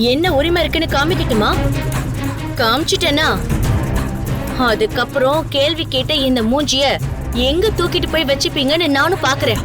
என்ன உரிமை இருக்குன்னு காமிக்கட்டுமா? காமிச்சிட்டேனா அதுக்கப்புறம் கேள்வி கேட்ட இந்த மூஞ்சிய எங்க தூக்கிட்டு போய் வச்சுப்பீங்கன்னு நானும் பாக்குறேன்.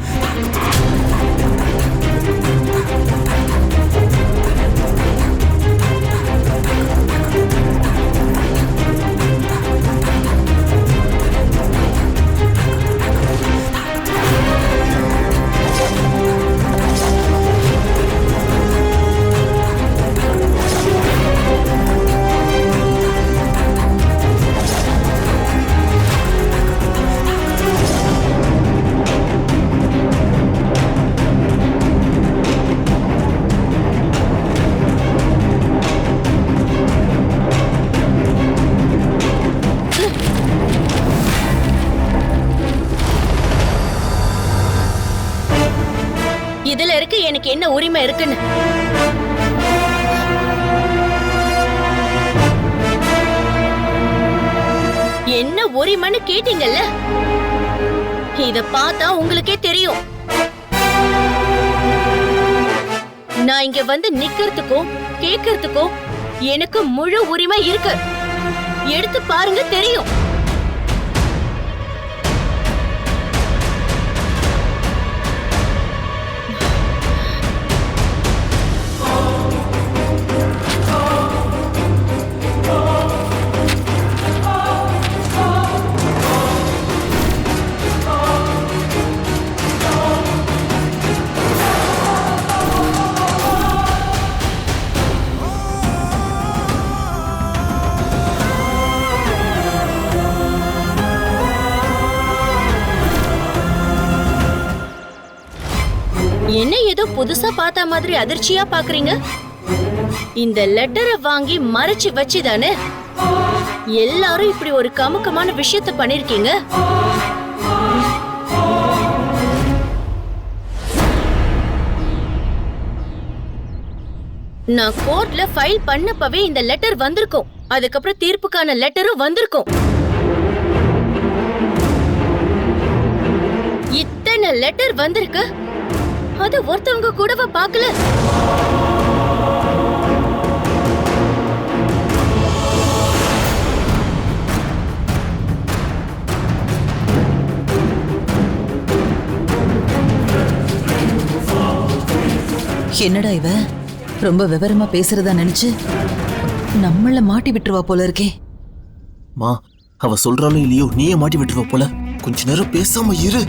இதுல இருக்கு எனக்கு என்ன உரிமை இருக்குன்னு. என்ன உரிமைன்னு கேட்டீங்கல்ல, இத பார்த்தா உங்களுக்கே தெரியும். நான் இங்க வந்து நிக்கிறதுக்கும் கேட்கறதுக்கும் எனக்கு முழு உரிமை இருக்கு. எடுத்து பாருங்க, தெரியும். என்ன ஏதோ புதுசா பார்த்த மாதிரி அதிர்ச்சியா பாக்குறீங்க? இந்த லெட்டரை வாங்கி மறைச்சு வச்சுதானே எல்லாரும் இப்படி ஒரு கமுக்கமான விஷயத்த பண்ணிருக்கீங்க. நான் கோர்ட்ல ஃபைல் பண்ணப்பவே இந்த லெட்டர் வந்திருக்கும். அதுக்கப்புறம் தீர்ப்புக்கான லெட்டரும் வந்திருக்கும். இத்தனை லெட்டர் வந்திருக்கு, அது ஒருத்தவங்க கூடவா பார்க்கல? என்னடா இவ ரொம்ப விவரமா பேசுறதா நினைச்சு நம்மள மாட்டி விட்டுருவா போல இருக்கே. மா, அவ சொல்றாலும் இல்லையோ நீயே மாட்டி விட்டுருவ போல. கொஞ்ச நேரம் பேசாம இரு.